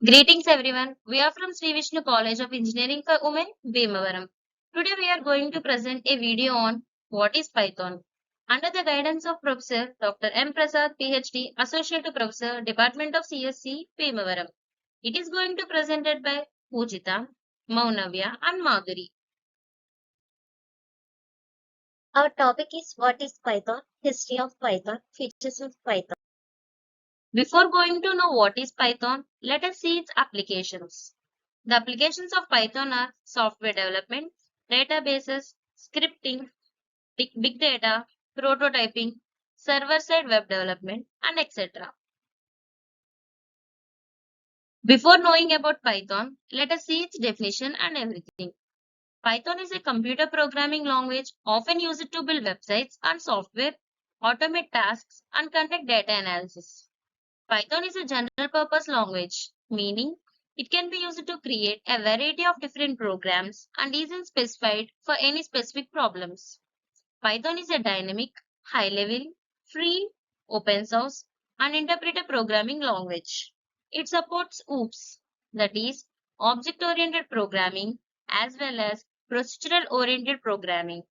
Greetings everyone. We are from Sri Vishnu College of Engineering for Women, Bhimavaram. Today we are going to present a video on what is Python. Under the guidance of Professor Dr. M. Prasad, PhD, Associate Professor, Department of CSC, Bhimavaram. It is going to presented by Pujita, Maunavya and Madhuri. Our topic is what is Python, history of Python, features of Python. Before going to know what is Python, let us see its applications. The applications of Python are software development, databases, scripting, big data, prototyping, server-side web development, and etc. Before knowing about Python, let us see its definition and everything. Python is a computer programming language often used to build websites and software, automate tasks, and conduct data analysis. Python is a general purpose language, meaning it can be used to create a variety of different programs and isn't specified for any specific problems. Python is a dynamic, high-level, free, open source, and interpreted programming language. It supports OOPS, that is, object-oriented programming, as well as procedural-oriented programming.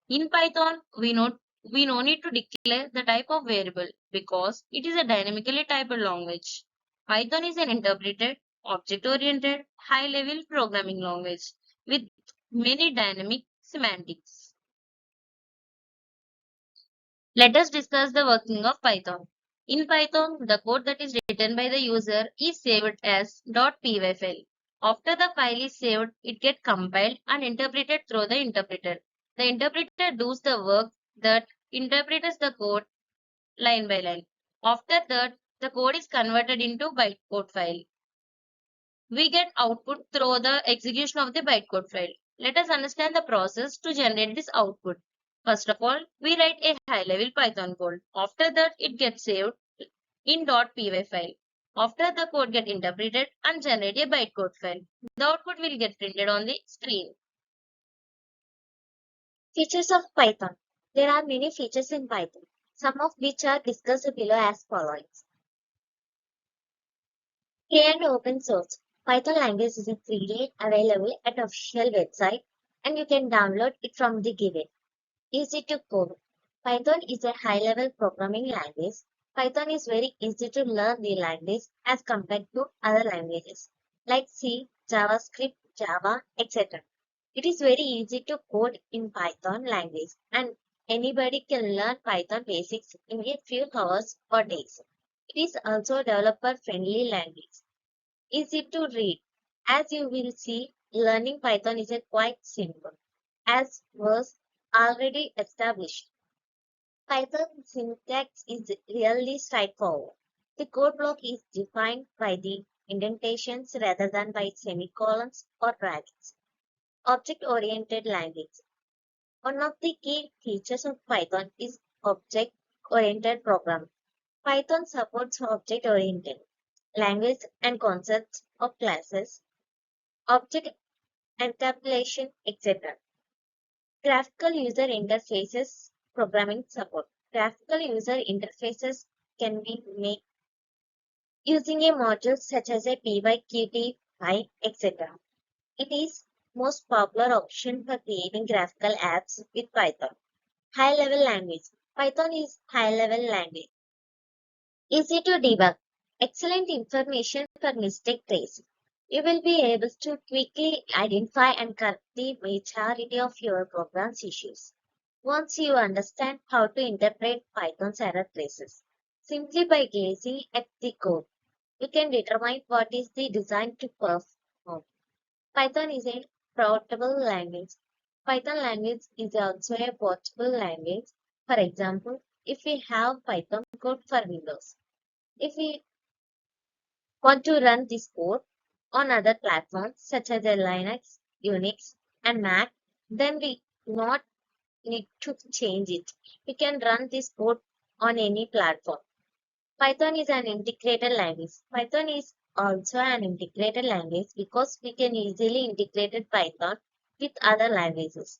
In Python, we no need to declare the type of variable because it is a dynamically typed language. Python is an interpreted, object-oriented, high-level programming language with many dynamic semantics. Let us discuss the working of Python. In Python, the code that is written by the user is saved as .py file. After the file is saved, it gets compiled and interpreted through the interpreter. The interpreter does the work that interprets the code line by line. After that, the code is converted into bytecode file. We get output through the execution of the bytecode file. Let us understand the process to generate this output. First of all, we write a high-level Python code. After that, it gets saved in .py file. After the code gets interpreted and generate a bytecode file. The output will get printed on the screen. Features of Python. There are many features in Python, some of which are discussed below as follows. Free and open source. Python language is freely available at official website and you can download it from the given. Easy to code. Python is a high-level programming language. Python is very easy to learn the language as compared to other languages like C, JavaScript, Java, etc. It is very easy to code in Python language and anybody can learn Python basics in a few hours or days. It is also a developer-friendly language. Easy to read. As you will see, learning Python is quite simple, as was already established. Python syntax is really straightforward. The code block is defined by the indentations rather than by semicolons or brackets. Object-oriented language. One of the key features of Python is object-oriented programming. Python supports object-oriented language and concepts of classes, object encapsulation, etc. Graphical user interfaces programming support. Graphical user interfaces can be made using a module such as a PyQt, Py, etc. It is most popular option for creating graphical apps with Python. High-level language. Python is high-level language. Easy to debug. Excellent information for mistake tracing. You will be able to quickly identify and correct the majority of your program's issues. Once you understand how to interpret Python's error traces, simply by gazing at the code, you can determine what is the design to perform. Python is a portable language. Python language is also a portable language. For example, if we have Python code for Windows, if we want to run this code on other platforms such as Linux, Unix, and Mac, then we do not need to change it. We can run this code on any platform. Python is an integrated language. Python is also an integrated language because we can easily integrate Python with other languages.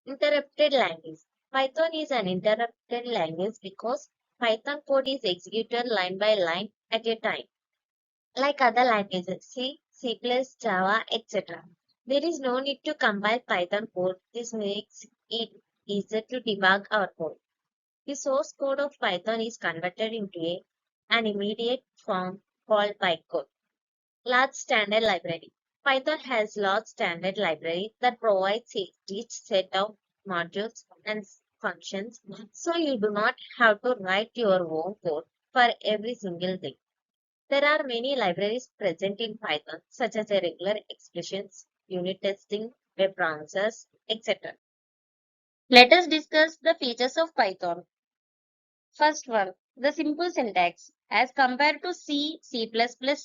Interrupted language. Python is an interrupted language because Python code is executed line by line at a time. Like other languages, C, C++, Java, etc. There is no need to compile Python code. This makes it easier to debug our code. The source code of Python is converted into an immediate form called bytecode. Large standard library. Python has large standard library that provides a rich set of modules and functions, so you do not have to write your own code for every single thing. There are many libraries present in Python, such as regular expressions, unit testing, web browsers, etc. Let us discuss the features of Python. First one, the simple syntax. As compared to C, C++,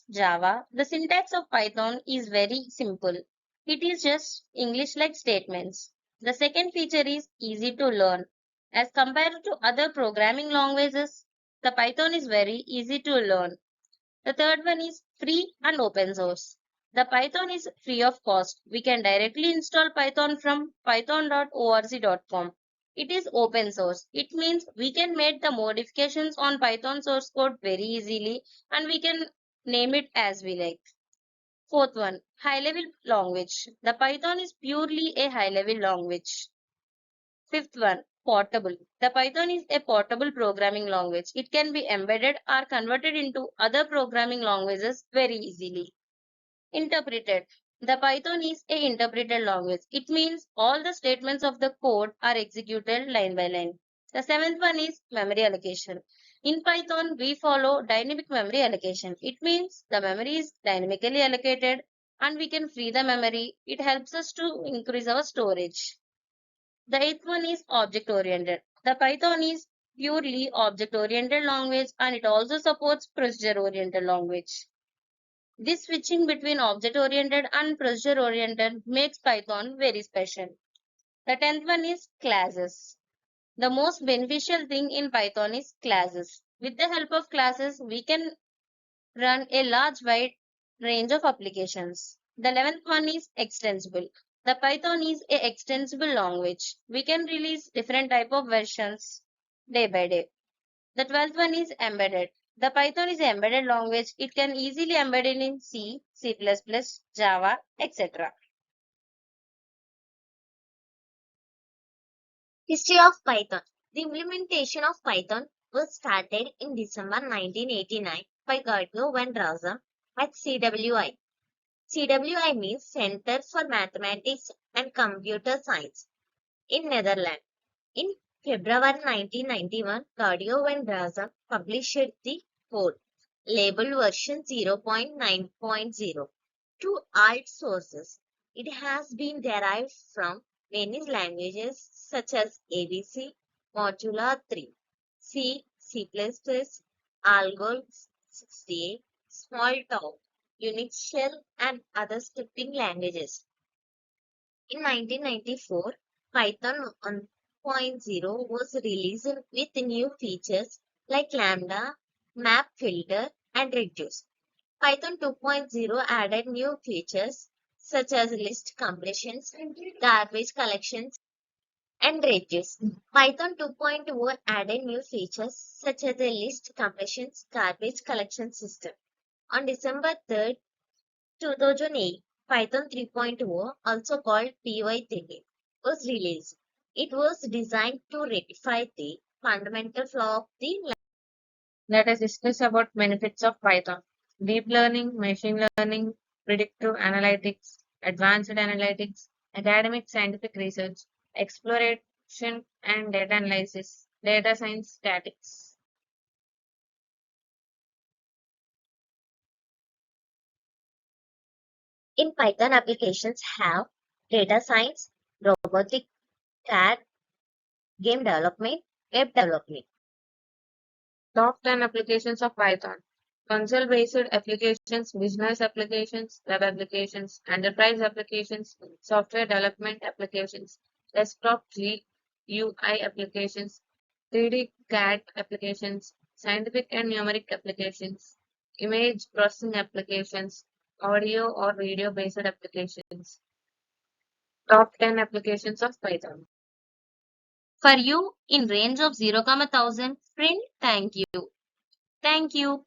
Java, the syntax of Python is very simple. It is just English-like statements. The second feature is easy to learn. As compared to other programming languages, the Python is very easy to learn. The third one is free and open source. The Python is free of cost. We can directly install Python from python.org.com. It is open source. It means we can make the modifications on Python source code very easily and we can name it as we like. Fourth one, high level language. The Python is purely a high level language. Fifth one, portable. The Python is a portable programming language. It can be embedded or converted into other programming languages very easily. Interpreted. The Python is a interpreted language. It means all the statements of the code are executed line by line. The seventh one is memory allocation. In Python, we follow dynamic memory allocation. It means the memory is dynamically allocated and we can free the memory. It helps us to increase our storage. The eighth one is object-oriented. The Python is purely object-oriented language and it also supports procedure-oriented language. This switching between object-oriented and procedure-oriented makes Python very special. The 10th one is classes. The most beneficial thing in Python is classes. With the help of classes, we can run a wide range of applications. The 11th one is extensible. The Python is a extensible language. We can release different type of versions day by day. The 12th one is embedded. The Python is an embedded language. It can easily embed in C, C++, Java, etc. History of Python. The implementation of Python was started in December 1989 by Guido van Rossum at CWI. CWI means Center for Mathematics and Computer Science in Netherlands. In February 1991, Guido van Rossum published the code labeled version 0.9.0 to all sources. It has been derived from many languages such as ABC, Modula 3, C, C++, Algol 68, Smalltalk, Unix Shell, and other scripting languages. In 1994, Python 1.0 was released with new features like Lambda, Map Filter, and Reduce. Python 2.0 added new features such as list completions, garbage collections, and Reduce. Python 2.0 added new features such as a list completions, garbage collection system. On December 3rd, 2008, Python 3.0, also called PY3, was released. It was designed to rectify the fundamental flaw of the language. Let us discuss about benefits of Python. Deep learning, machine learning, predictive analytics, advanced analytics, academic scientific research, exploration and data analysis, data science, statistics. In Python, applications have data science, robotic, CAD, game development, web development. Top 10 applications of Python. Console-based applications, business applications, web applications, enterprise applications, software development applications, desktop GUI applications, 3D CAD applications, scientific and numeric applications, image processing applications, audio or video-based applications. Top 10 applications of Python. For you, in range of 0, 1000, print thank you. Thank you.